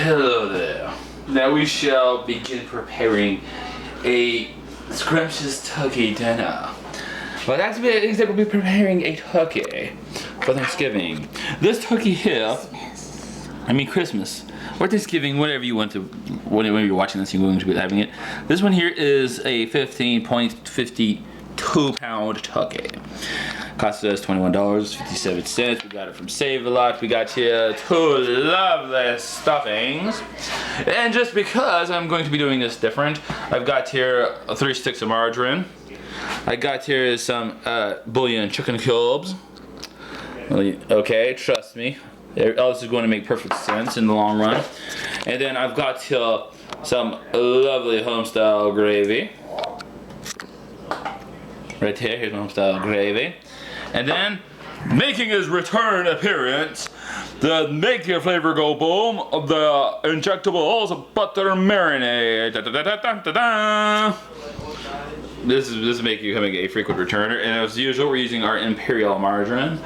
Hello there. Now we shall begin preparing a scrumptious turkey dinner. Well, that's exactly, we'll be preparing a turkey for Thanksgiving. This turkey here, Christmas, or Thanksgiving, whatever you want to, whenever you're watching this, you're going to be having it. This one here is a 15.52 pound turkey. Cost us $21.57. We got it from Save-A-Lot. We got here two lovely stuffings. And just because I'm going to be doing this different, I've got here 3 sticks of margarine. I got here some bullion chicken cubes. Okay, trust me. All this is going to make perfect sense in the long run. And then I've got here some lovely home-style gravy. Right here, here's home-style gravy. And then, making his return appearance, the make your flavor go boom of the injectables butter marinade. Da, da, da, da, da, da. This is making you becoming a frequent returner, and as usual, we're using our Imperial margarine.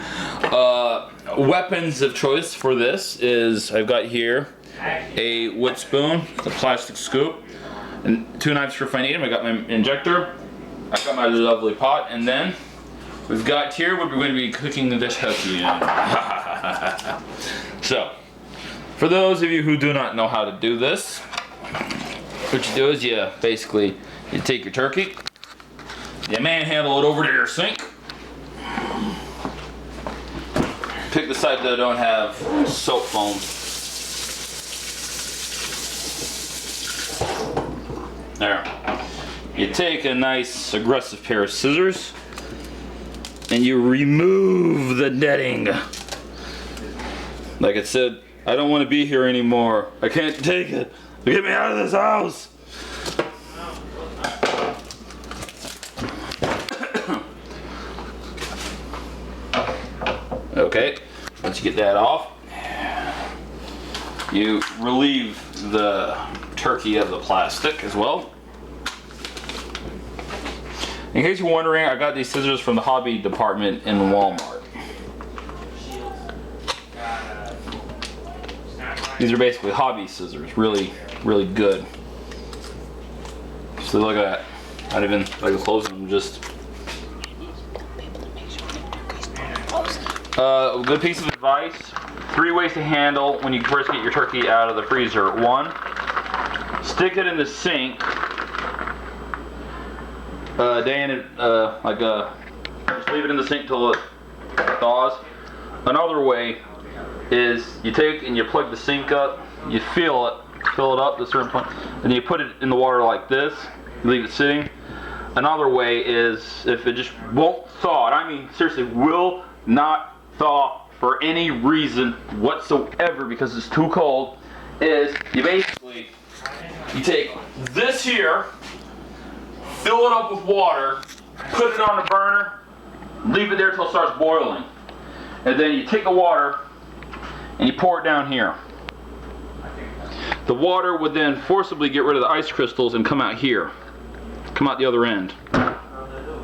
Weapons of choice for this is I've got here a wood spoon, a plastic scoop, and 2 knives for finding. I got my injector. I've got my lovely pot, and then we've got here what we're going to be cooking the turkey in. So, for those of you who do not know how to do this, what you do is you take your turkey, you manhandle it over to your sink, pick the side that don't have soap foam. There. You take a nice aggressive pair of scissors and you remove the netting. Like I said, I don't want to be here anymore. I can't take it. Get me out of this house. Okay, once you get that off, you relieve the turkey of the plastic as well. In case you're wondering, I got these scissors from the hobby department in Walmart. These are basically hobby scissors, really, really good. So look at that. Not even like closing them, just. A good piece of advice: 3 ways to handle when you first get your turkey out of the freezer. 1, stick it in the sink. Just leave it in the sink till it thaws. Another way is you take and you plug the sink up, you fill it up to a certain point, and you put it in the water like this, you leave it sitting. Another way is if it just won't thaw, and I mean seriously will not thaw for any reason whatsoever because it's too cold, is you take this here, fill it up with water, put it on the burner, leave it there till it starts boiling. And then you take the water and you pour it down here. The water would then forcibly get rid of the ice crystals and come out here. Come out the other end.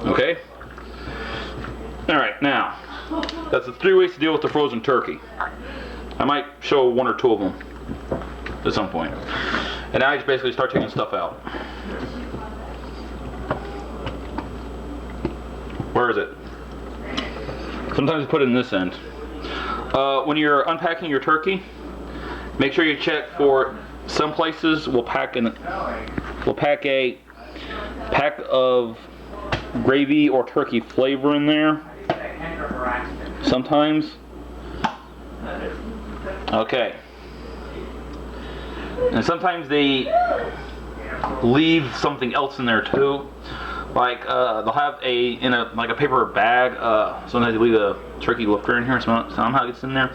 Okay? Alright, now, that's the 3 ways to deal with the frozen turkey. I might show 1 or 2 of them at some point. And now I just basically start taking stuff out. Where is it? Sometimes I put it in this end. When you're unpacking your turkey, make sure you check for some places will pack a pack of gravy or turkey flavor in there. Sometimes. Okay. And sometimes they leave something else in there too. Like they'll have in a paper bag. Sometimes they leave a turkey lifter in here. Somehow it gets in there.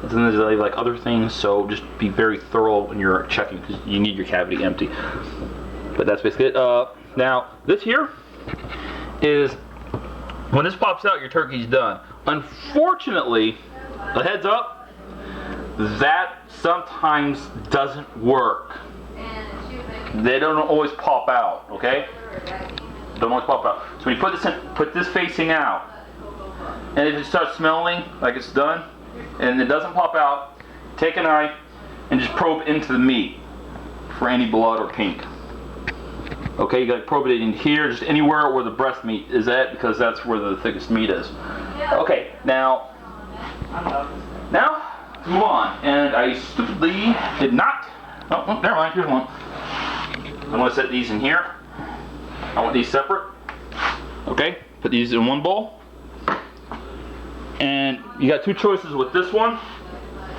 And sometimes they leave like other things. So just be very thorough when you're checking because you need your cavity empty. But that's basically it. Now this here is when this pops out, your turkey's done. Unfortunately, a heads up, that sometimes doesn't work. They don't always pop out. Okay. Don't always pop out. So when you put this facing out, and if it starts smelling like it's done, and it doesn't pop out, take a knife, and just probe into the meat for any blood or kink. Okay, you gotta probe it in here, just anywhere where the breast meat is at, because that's where the thickest meat is. Okay, now let's move on. And I stupidly did not. Oh, never mind. Here's one. I'm gonna set these in here. I want these separate. Okay, put these in one bowl. And you got two choices with this one.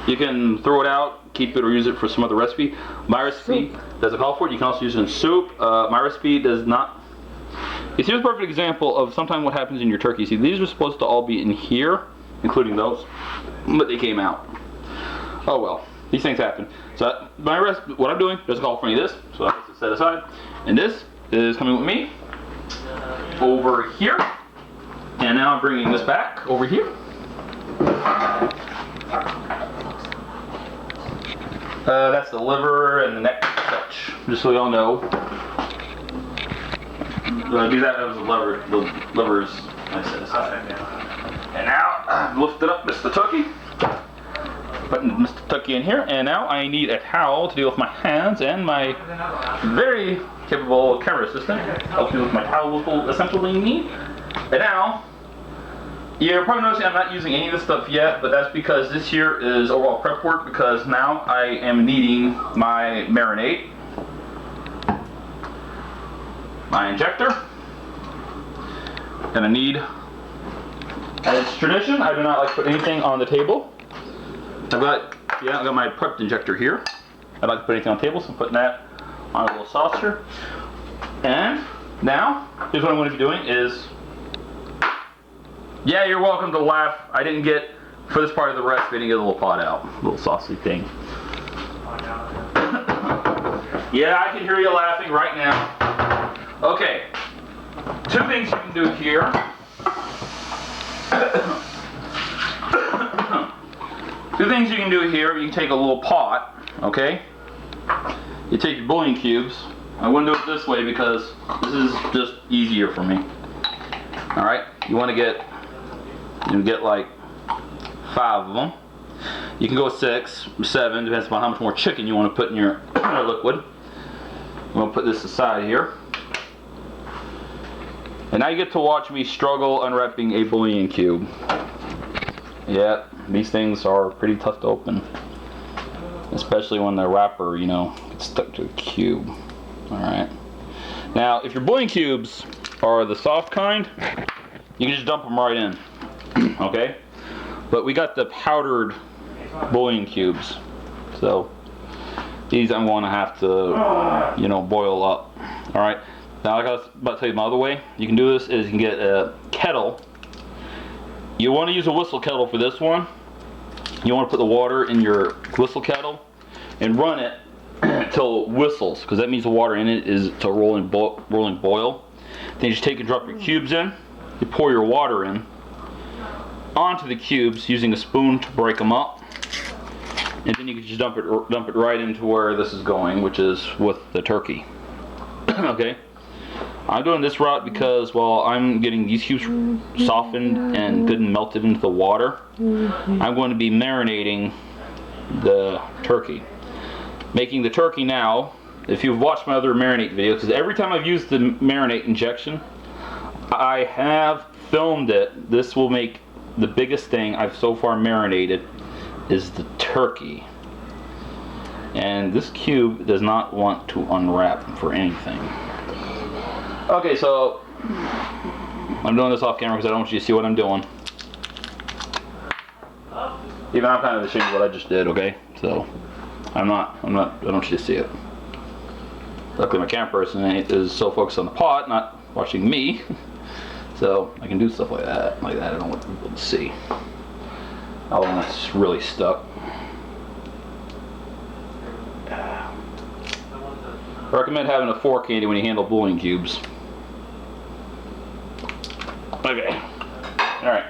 You can throw it out, keep it, or use it for some other recipe. My recipe doesn't call for it. You can also use it in soup. My recipe does not. Here's a perfect example of sometimes what happens in your turkey. See, these are supposed to all be in here, including those, but they came out. Oh well, these things happen. So my recipe, what I'm doing, doesn't call for any of this, so I have to set aside. And this is coming with me over here. And now I'm bringing this back over here. That's the liver and the neck such, just so y'all know. Do that as the liver. The liver's I set aside. And now I've lifted up Mr. Turkey. Putting Mr. Turkey in here, and now I need a towel to deal with my hands, and my very capable camera assistant helps me with my towel essentially need. And now, you're probably noticing I'm not using any of this stuff yet, but that's because this here is overall prep work, because now I am needing my marinade, my injector, and I need, as tradition, I do not like to put anything on the table. I've got my prepped injector here. I'd like to put anything on the table, so I'm putting that on a little saucer. And now, here's what I'm going to be doing is, yeah, you're welcome to laugh. I didn't get, for this part of the recipe, I didn't get a little pot out, a little saucy thing. Yeah, I can hear you laughing right now. Okay, two things you can do here. Two things you can do here. You can take a little pot, okay? You take your bullion cubes. I wouldn't do it this way because this is just easier for me. All right, you want to get like 5 of them. You can go 6, 7, depends upon how much more chicken you want to put in your liquid. I'm going to put this aside here. And now you get to watch me struggle unwrapping a bullion cube. Yeah, these things are pretty tough to open. Especially when the wrapper, you know, gets stuck to a cube. Alright. Now, if your bullion cubes are the soft kind, you can just dump them right in. Okay? But we got the powdered bullion cubes. So, these I'm going to have to, you know, boil up. Alright? Now, like I was about to tell you my other way, you can do this is you can get a kettle. You want to use a whistle kettle for this one. You want to put the water in your whistle kettle and run it until it whistles, because that means the water in it is to rolling boil. Then you just take and drop your cubes in. You pour your water in onto the cubes using a spoon to break them up, and then you can just dump it right into where this is going, which is with the turkey. Okay. I'm doing this route because, well, I'm getting these cubes softened and good and melted into the water. I'm going to be marinating the turkey. Making the turkey now, if you've watched my other marinate video, because every time I've used the marinate injection, I have filmed it. This will make the biggest thing I've so far marinated is the turkey. And this cube does not want to unwrap for anything. Okay, so I'm doing this off camera because I don't want you to see what I'm doing. Even I'm kind of ashamed of what I just did, okay? So I don't want you to see it. Luckily my camera person is so focused on the pot, not watching me. So I can do stuff like that. I don't want people to see. Oh, and that's really stuck. I recommend having a fork handy when you handle bullion cubes. Okay. Alright.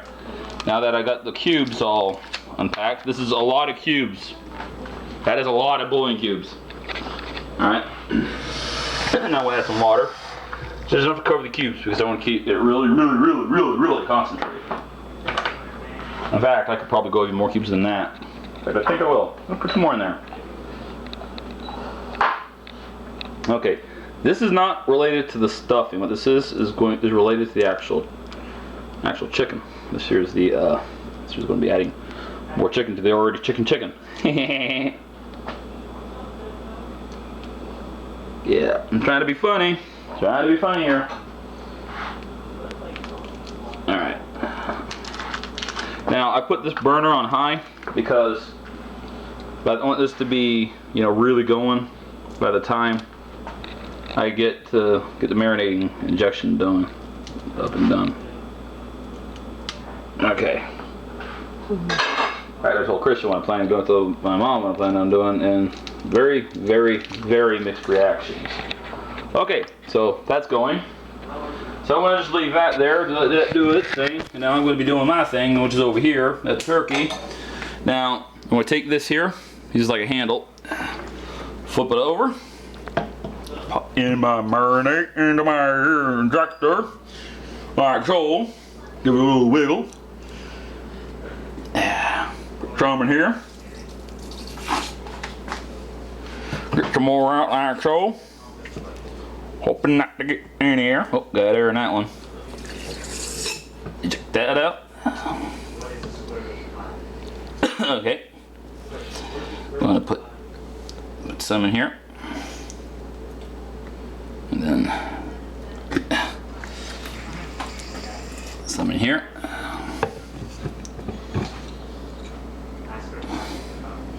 Now that I got the cubes all unpacked, this is a lot of cubes. That is a lot of bullion cubes. Alright. Now we'll add some water. Just enough to cover the cubes because I want to keep it really concentrated. In fact, I could probably go even more cubes than that. In fact, I think I will. I'll put some more in there. Okay, this is not related to the stuffing. What this is related to the actual chicken. This here's the this here's going to be adding more chicken to the already chicken. Yeah, I'm trying to be funny. Trying to be funny here. All right. Now I put this burner on high because I want this to be, you know, really going by the time I get the marinating injection done, up and done. Okay. Alright, I told Christian what I'm planning on doing, to my mom what I'm planning on doing, and very, very, very mixed reactions. Okay, so that's going. So I'm going to just leave that there, let that do its thing, and now I'm going to be doing my thing, which is over here, that turkey. Now, I'm going to take this here, use like a handle, flip it over, pop in my marinade into my injector, like so, give it a little wiggle. Put some in here. Get some more out like so. Hoping not to get in here. Oh, got air in that one. Check that out. Okay. I'm gonna put some in here. And then some in here.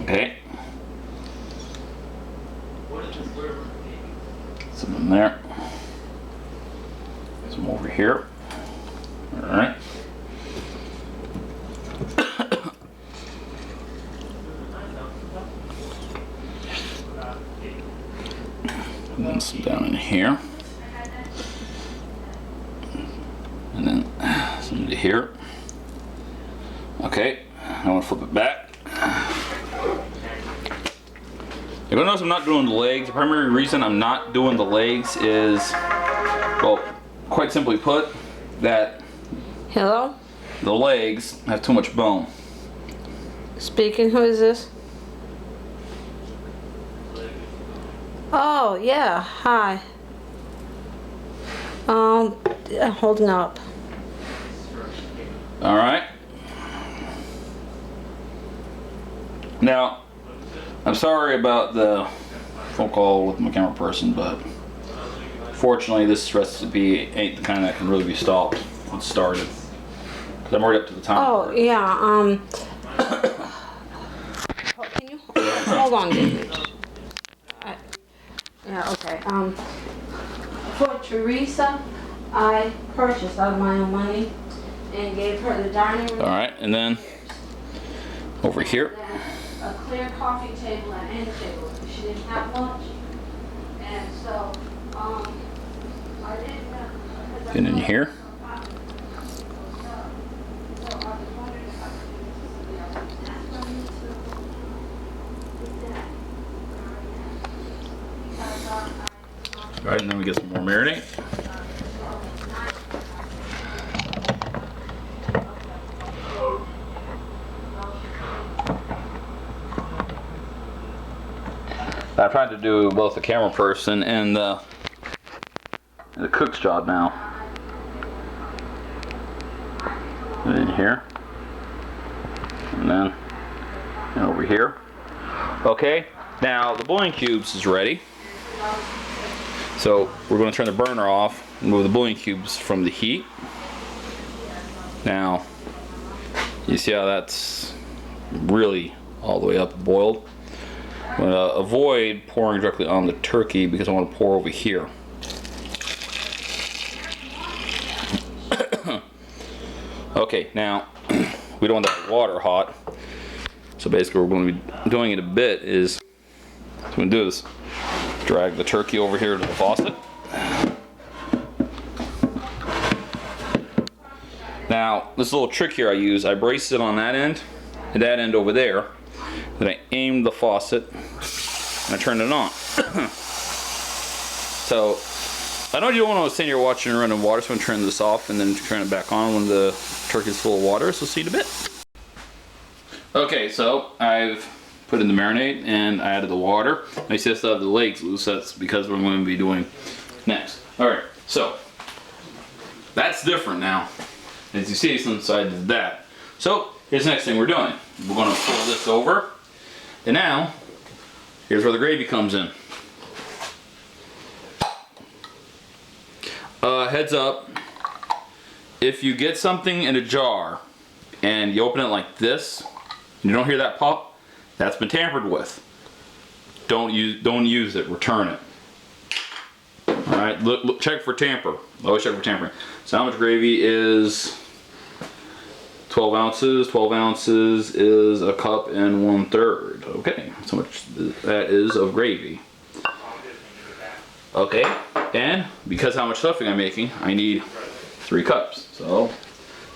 Okay. Some in there. Some over here. Alright. And then some down in here. And then some into here. Okay. I want to flip it back. You're gonna notice I'm not doing the legs. The primary reason I'm not doing the legs is, well, quite simply put, that Hello? the legs have too much bone. Speaking, who is this? Oh, yeah, hi. Holding up. Alright. Now, I'm sorry about the phone call with my camera person, but fortunately this recipe ain't the kind that can really be stopped once started. Because I'm already up to the time. Oh, yeah, can you hold on, David? Yeah, okay. For Teresa, I purchased out of my own money and gave her the dining room. Alright, and then over here. A clear coffee table and end table. She didn't have lunch, and so I didn't. Get in here. Alright, and then we get some more marinade. I'm trying to do both the camera person and the cook's job now. And in here. And then over here. Okay, now the bouillon cubes is ready. So we're going to turn the burner off and move the bouillon cubes from the heat. Now, you see how that's really all the way up boiled? I'm going to avoid pouring directly on the turkey because I want to pour over here. Okay, now we don't want that water hot. So basically what we're going to be doing in a bit is, what I'm going to do is drag the turkey over here to the faucet. Now, this little trick here I use, I brace it on that end and that end over there. Then I aim the faucet and I turn it on. So, I know you don't want to stand here watching it running water, so I'm going to turn this off and then turn it back on when the turkey's full of water, so see you in a bit. Okay, so I've put in the marinade, and I added the water. I still have the legs loose. That's because we're going to be doing next. All right, so that's different now. As you see, since I did that. So here's the next thing we're doing. We're going to pull this over, and now here's where the gravy comes in. Heads up, if you get something in a jar and you open it like this, and you don't hear that pop, that's been tampered with. Don't use it. Return it. All right. Look, check for tamper. Always check for tampering. So how much gravy is 12 ounces? 12 ounces is a cup and 1/3. Okay. So much that is of gravy. Okay. And because how much stuffing I'm making, I need 3 cups. So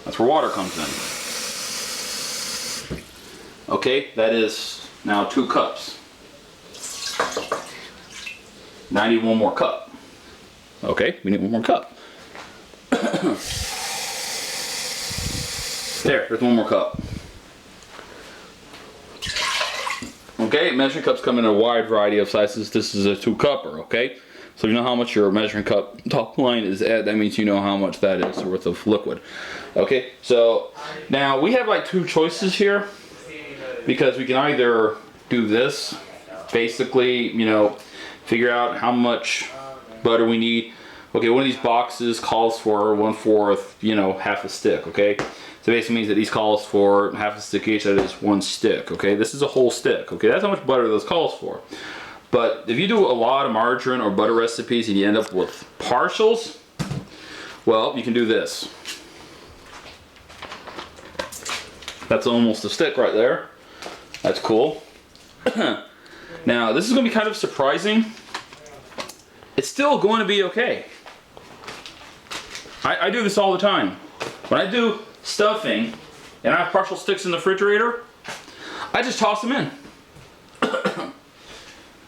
that's where water comes in. Okay, that is now 2 cups. Now I need 1 more cup. Okay, we need 1 more cup. There's 1 more cup. Okay, measuring cups come in a wide variety of sizes. This is a 2-cupper, okay? So you know how much your measuring cup top line is at, that means you know how much that is worth of liquid. Okay, so now we have like 2 choices here, because we can either do this, basically, you know, figure out how much butter we need. Okay, one of these boxes calls for 1/4, you know, half a stick, okay? So basically means that these calls for half a stick each, that is 1 stick, okay? This is a whole stick, okay? That's how much butter this calls for. But if you do a lot of margarine or butter recipes and you end up with partials, well, you can do this. That's almost a stick right there. That's cool. Now, this is going to be kind of surprising. It's still going to be okay. I do this all the time. When I do stuffing and I have partial sticks in the refrigerator, I just toss them in.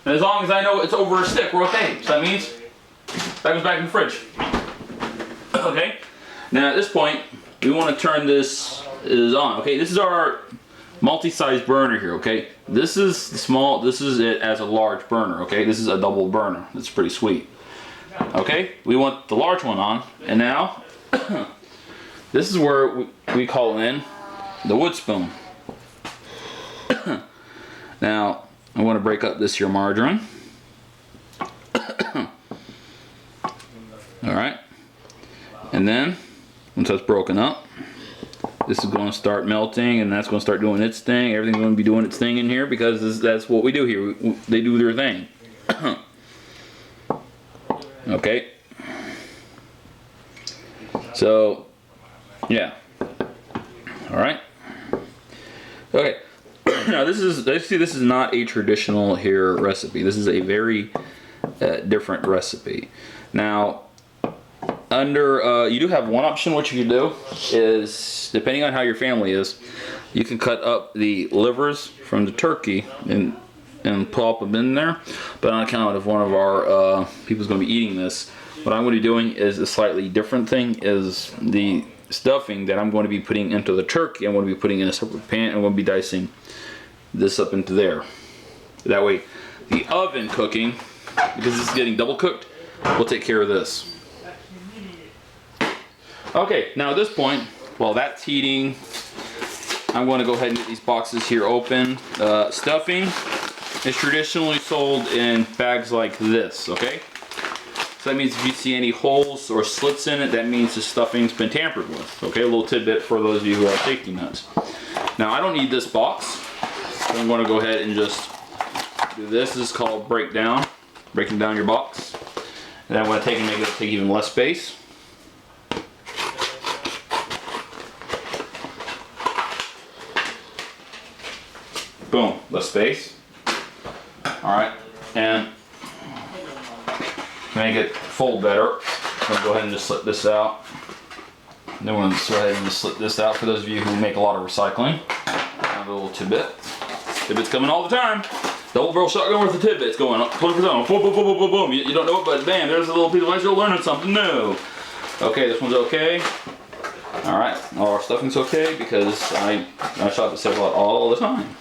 And as long as I know it's over a stick, we're okay. So that means that goes back in the fridge. Okay? Now at this point, we want to turn this on. Okay, this is our multi-size burner here, okay? This is small, this is it as a large burner, okay? This is a double burner. That's pretty sweet. Okay, we want the large one on, and now this is where we call in the wood spoon. Now, I want to break up this here margarine. Alright, and then once that's broken up, this is going to start melting, and that's going to start doing its thing. Everything's going to be doing its thing in here, because that's what we do here. They do their thing. Okay. So, yeah. Alright. Okay. Now this is not a traditional here recipe. This is a very different recipe. Now, you do have one option. What you can do is, depending on how your family is, you can cut up the livers from the turkey and plop them in there. But on account of one of our people is going to be eating this, what I'm going to be doing is a slightly different thing. Is the stuffing that I'm going to be putting into the turkey, I'm going to be putting in a separate pan. I'm going to be dicing this up into there. That way, the oven cooking, because this is getting double cooked, will take care of this. Okay, now at this point, while that's heating, I'm going to go ahead and get these boxes here open. Stuffing is traditionally sold in bags like this, okay? So that means if you see any holes or slits in it, that means the stuffing's been tampered with, okay? A little tidbit for those of you who have safety nuts. Now, I don't need this box, so I'm going to go ahead and just do this. This is called breaking down your box. And then I'm going to make it take even less space. Boom, less space. Alright, and to make it fold better, I'm going to go ahead and just slip this out. And then we're going to go ahead and just slip this out for those of you who make a lot of recycling. Have a little tidbit. Tidbit's coming all the time. Double barrel shotgun worth of tidbits going up. 20%. Boom, boom, boom, boom, boom, boom. You don't know it, but bam, there's a little piece of ice. You're learning something new. Okay, this one's okay. Alright, all our stuffing's okay because I shop at Save A Lot all the time.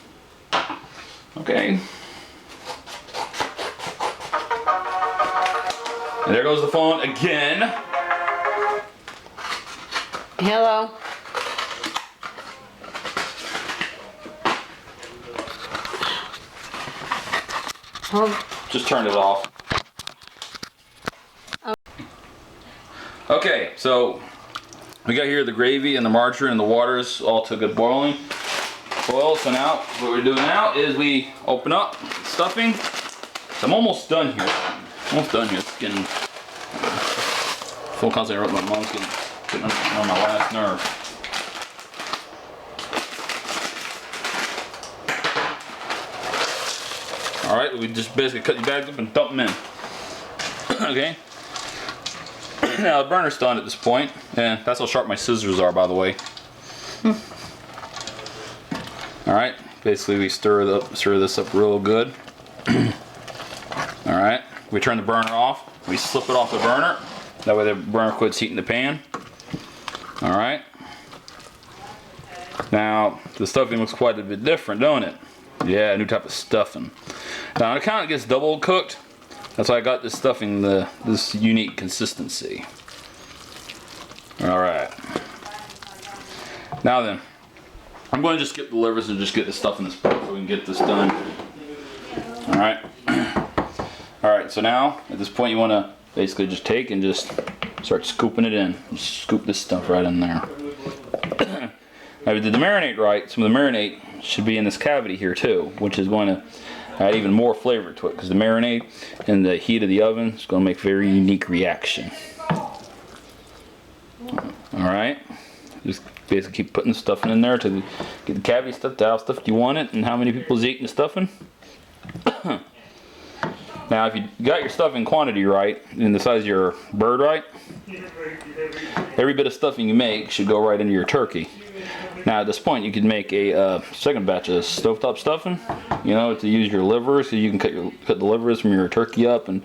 Okay. And there goes the phone again. Hello. Just turned it off. Okay, so we got here the gravy and the margarine and the water's all to good boiling. So now what we're doing now is we open up the stuffing. So I'm almost done here. It's getting full concentrate. My mom's getting on my last nerve. All right, we just basically cut the bags up and dump them in. Okay. Now the burner's done at this point, and that's how sharp my scissors are, by the way. All right, basically we stir this up real good. All right, we turn the burner off. We slip it off the burner. That way the burner quits heating the pan. All right. Now the stuffing looks quite a bit different, don't it? Yeah, a new type of stuffing. Now it kind of gets double cooked. That's why I got this stuffing this unique consistency. All right. Now then, I'm going to just skip the livers and just get the stuff in this pot so we can get this done. All right. All right. So now at this point, you want to basically just take and just start scooping it in. Just scoop this stuff right in there. Now, if you did the marinade right, some of the marinade should be in this cavity here too, which is going to add even more flavor to it because the marinade and the heat of the oven is going to make a very unique reaction. Alright, just basically keep putting stuffing in there to get the cavity stuffed to how stuffed you want it and how many people's eating the stuffing. Now if you got your stuffing quantity right and the size of your bird right, every bit of stuffing you make should go right into your turkey. Now at this point you could make a second batch of stovetop stuffing, you know, to use your liver, so you can cut the livers from your turkey up and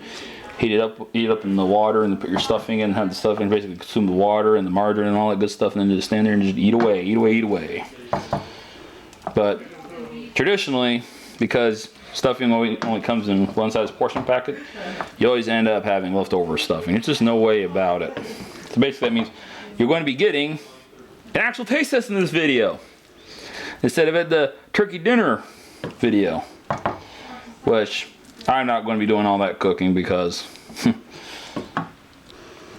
heat it up in the water and then put your stuffing in and have the stuffing basically consume the water and the margarine and all that good stuff, and then just stand there and just eat away. But traditionally, because stuffing only comes in one size portion packet, you always end up having leftover stuffing. There's just no way about it. So basically that means you're going to be getting an actual taste test in this video instead of at the turkey dinner video, which I'm not going to be doing all that cooking because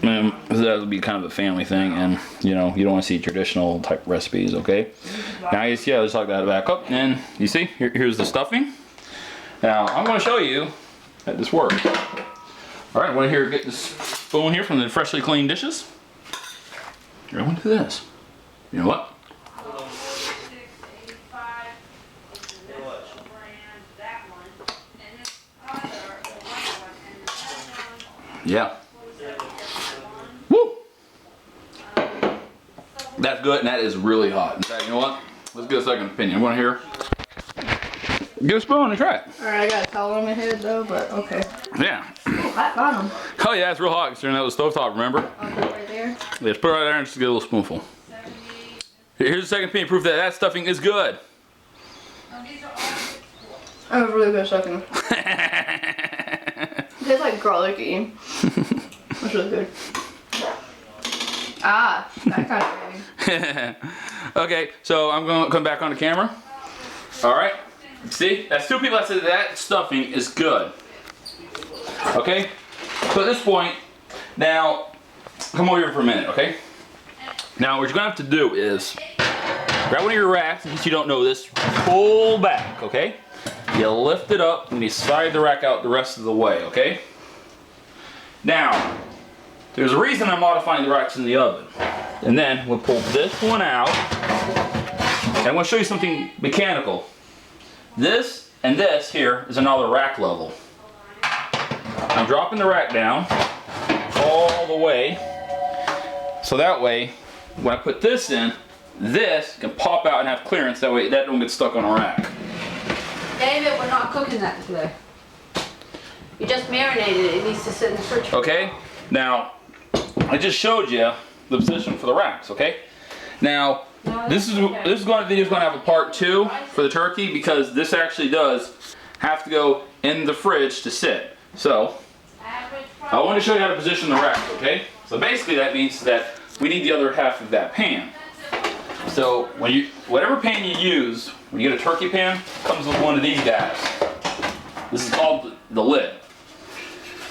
that would be kind of a family thing, and you know, you don't want to see traditional type recipes. Okay, now you see, let's lock that back up, and you see here's the stuffing. Now I'm going to show you that this works. All right, I want to get this spoon here from the freshly cleaned dishes. Here, I want to do this. You know what? Yeah. Woo! That's good, and that is really hot. In fact, you know what? Let's get a second opinion. Want to hear? Get a spoon and try it. Alright, I got a towel on my head though, but okay. Yeah. Hot bottom. Oh yeah, it's real hot considering that was stovetop, remember? I'll put it right there. Yeah, just put it right there and just get a little spoonful. Here's the second opinion proof that stuffing is good. That was really good stuffing. It tastes like garlicky. That's really good. Ah, that kind of thing. Okay, so I'm going to come back on the camera. Alright, see? That's two people that said that stuffing is good. Okay, so at this point, now, come over here for a minute, okay? Now, what you're going to have to do is grab one of your racks, in case you don't know this, pull back, okay? You lift it up and you slide the rack out the rest of the way, okay? Now, there's a reason I'm modifying the racks in the oven. And then we'll pull this one out. And I'm going to show you something mechanical. This and this here is another rack level. I'm dropping the rack down all the way. So that way, when I put this in, this can pop out and have clearance. That way that don't get stuck on a rack. David, we're not cooking that today. You just marinated it. It needs to sit in the fridge. Okay, now I just showed you the position for the racks, okay? Now, This video's going to have a part 2 for the turkey because this actually does have to go in the fridge to sit. So I want to show you how to position the rack, okay? So basically that means that we need the other half of that pan. So whatever pan you use, when you get a turkey pan, comes with one of these guys. This is called the lid.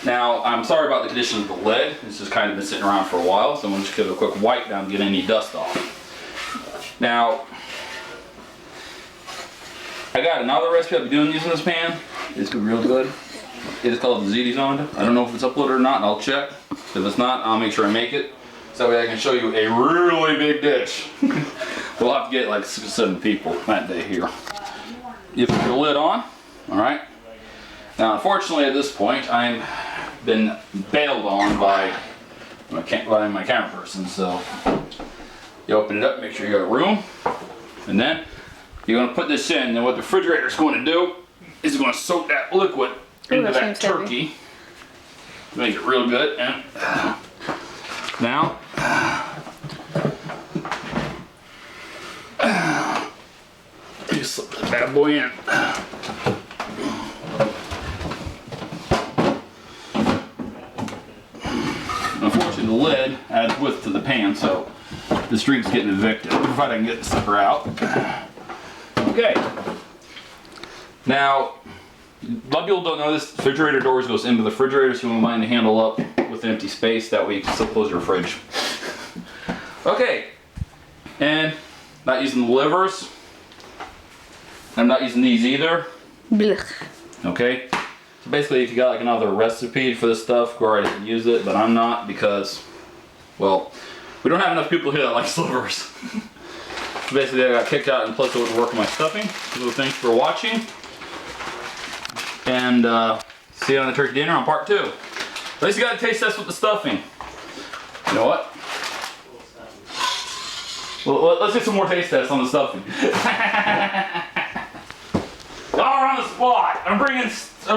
Now, I'm sorry about the condition of the lid. This has kind of been sitting around for a while, so I'm going to just give it a quick wipe down to get any dust off. Now, I got another recipe I'll be doing using this pan. It's real good. It is called the ziti zonda. I don't know if it's uploaded or not, and I'll check. If it's not, I'll make sure I make it. So that way I can show you a really big dish. We'll have to get like 6 or 7 people that day here. You put your lid on, alright? Now, unfortunately at this point, I've been bailed on by my camera person, so you open it up, make sure you got room, and then you're going to put this in, and what the refrigerator is going to do is it's going to soak that liquid into that turkey, make it real good, and now you slip that bad boy in. Unfortunately, the lid adds width to the pan, so this drink's getting evicted. If I can get the sucker out. Okay. Now, a lot of people don't know this. Refrigerator doors goes into the refrigerator, so you want to line the handle up with an empty space. That way you can still close your fridge. Okay. And not using the livers. I'm not using these either. Blech. Okay. So basically, if you got like another recipe for this stuff, go right ahead and use it. But I'm not because, well, we don't have enough people here that like livers. So basically, I got kicked out and plus it wouldn't work with my stuffing. So thanks for watching. And see you on the turkey dinner on part 2. At least you got to taste test with the stuffing. You know what? Well, let's get some more taste tests on the stuffing. Oh, we're on the spot. I'm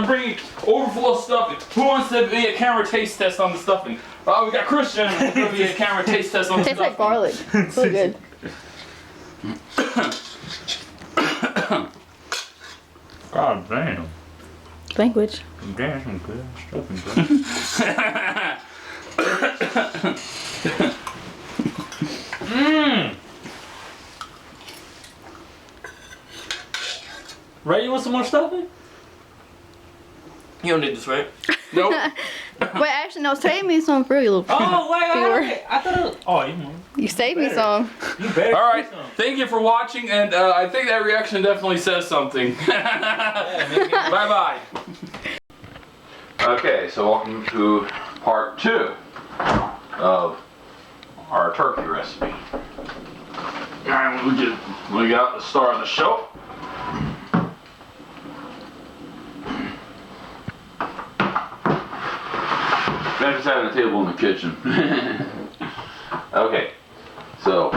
bringing overflow stuffing. Who wants to be a camera taste test on the stuffing? Oh, we got Christian. Who's going to be a camera taste test on the stuffing. Tastes like garlic. It's really good. God damn. Language. Damn, some good stuffing, bro. Ray, you want some more stuffing? You don't need this, right? Nope. Wait, actually, no, save me some for you, little. Oh, Viewer. wait. I thought it was... Oh, you want You saved me some. You better. All right. Thank you for watching, and I think that reaction definitely says something. Bye-bye. Okay, so welcome to part 2 of our turkey recipe. And we got the star of the show. I'm just having a table in the kitchen. Okay, so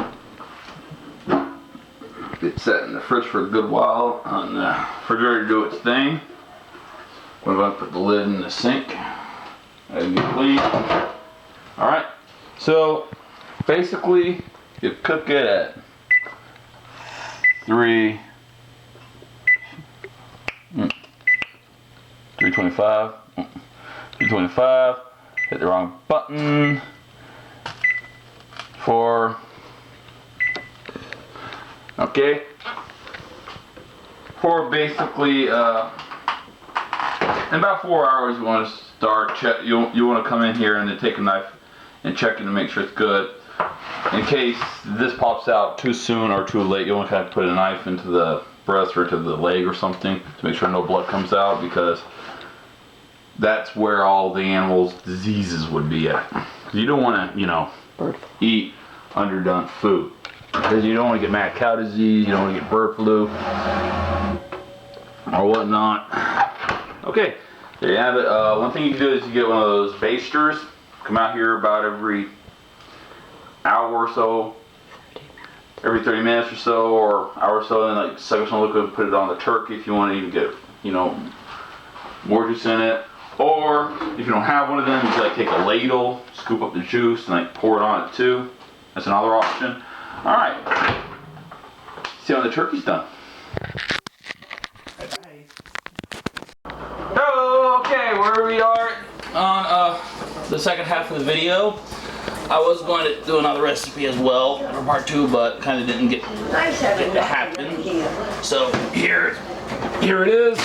it's set in the fridge for a good while on the refrigerator to do its thing. We're going to put the lid in the sink. That'll be clean. Alright, so basically you cook it at 325. 325. Hit the wrong button. 4. Okay. 4 basically. In about 4 hours, you want to start. You want to come in here and then take a knife and check it to make sure it's good. In case this pops out too soon or too late, you want to have to put a knife into the breast or to the leg or something to make sure no blood comes out, because that's where all the animals' diseases would be at. You don't want to, eat underdone food, because you don't want to get mad cow disease, you don't want to get bird flu or whatnot. Okay, there you have it. One thing you can do is you get one of those basters. Come out here about every hour or so, every 30 minutes or so, or hour or so, and like suck some liquid and put it on the turkey if you want to even get, more juice in it. Or if you don't have one of them, you can like take a ladle, scoop up the juice, and like pour it on it too. That's another option. All right. See when the turkey's done. Oh, okay, where we are on the second half of the video. I was going to do another recipe as well for part 2, but kind of didn't get to happen. So here it is,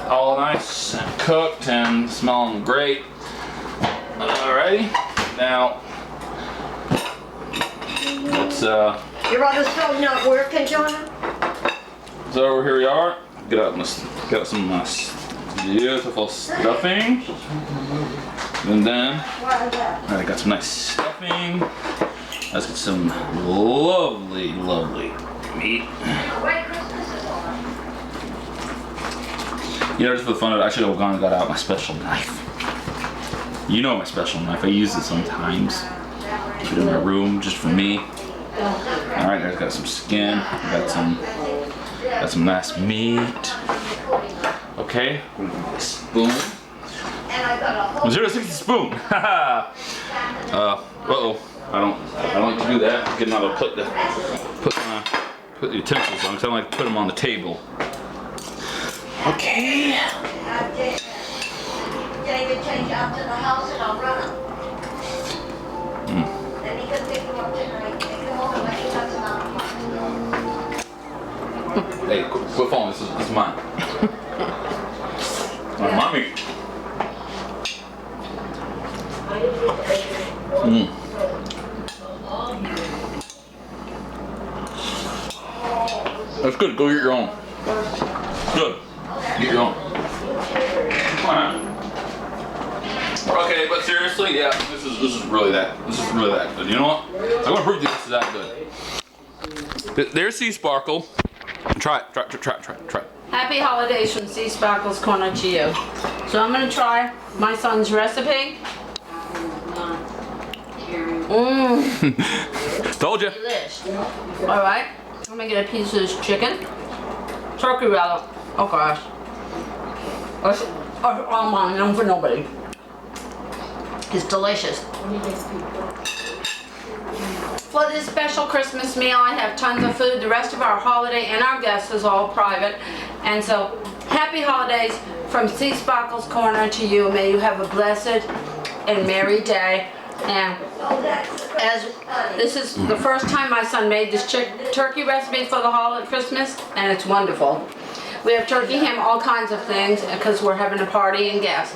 all nice and cooked and smelling great. Alrighty, now let's Your other stove not working, John? so here we are. Get out some beautiful stuffing, and then I got some nice stuffing. Let's get some lovely meat. You know, just for the fun of it, I should have gone and got out my special knife. You know my special knife. I use it sometimes. Keep it in my room just for me. All right, there's got some skin. Got some nice meat. Okay, spoon. 060 spoon. Uh-oh. I don't like to do that. I'm getting out of put the utensils on because I don't like to put them on the table. Okay. David change out to the house and I'll run him. Then he could pick him up tonight. Take him over when he comes out. Hey, quit falling. This is mine. Mommy. That's good. Go get your own. Good. Get your own. Okay, but seriously, yeah, this is really that. This is really that good. You know what? I'm gonna prove to you this is that good. There's Sea Sparkle. Try it. Happy holidays from Seasparkles Corner to you. So I'm gonna try my son's recipe. Told you. Delish. All right, I'm gonna get a piece of this chicken. Turkey rather. Oh gosh. Oh man, none for nobody. It's delicious. For this special Christmas meal, I have tons of food. The rest of our holiday and our guests is all private. And so, happy holidays from Seasparkles Corner to you. May you have a blessed and merry day. And as this is the first time my son made this turkey recipe for the holiday Christmas, and it's wonderful. We have turkey, ham, all kinds of things because we're having a party and guests.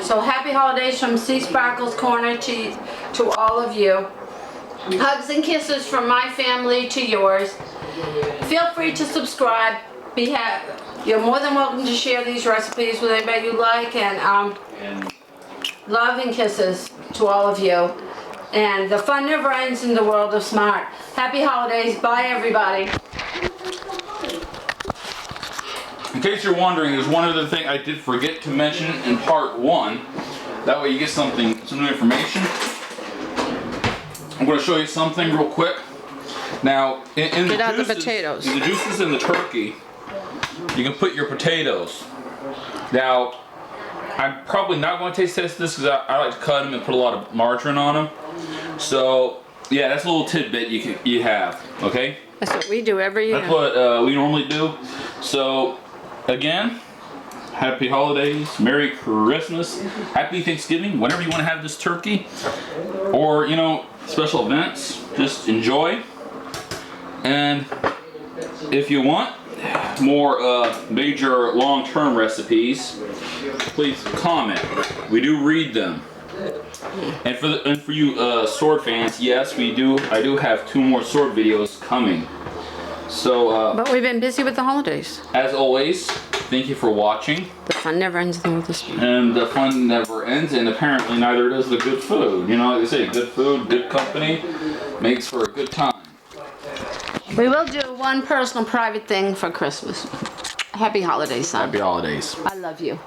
So happy holidays from Seasparkles Corner to all of you. Hugs and kisses from my family to yours. Feel free to subscribe. You're more than welcome to share these recipes with anybody you like, and love and kisses to all of you. And the fun never ends in the world of smart. Happy holidays. Bye, everybody. In case you're wondering, there's one other thing I did forget to mention in part 1. That way you get some new information. I'm going to show you something real quick. Now, in the potatoes. In the juices in the turkey, you can put your potatoes. Now, I'm probably not going to test this because I like to cut them and put a lot of margarine on them. So, yeah, that's a little tidbit you have, okay? That's what we do every year. That's what we normally do. So, again, happy holidays, Merry Christmas, Happy Thanksgiving, whenever you want to have this turkey, or, you know, special events, just enjoy. And if you want more major long-term recipes, please comment. We do read them. And for you sword fans, yes, I do have 2 more sword videos coming. So, But we've been busy with the holidays. As always, thank you for watching. The fun never ends in the world of smart. And the fun never ends, and apparently neither does the good food. You know, like they say, good food, good company makes for a good time. We will do one personal private thing for Christmas. Happy holidays, son. Happy holidays. I love you.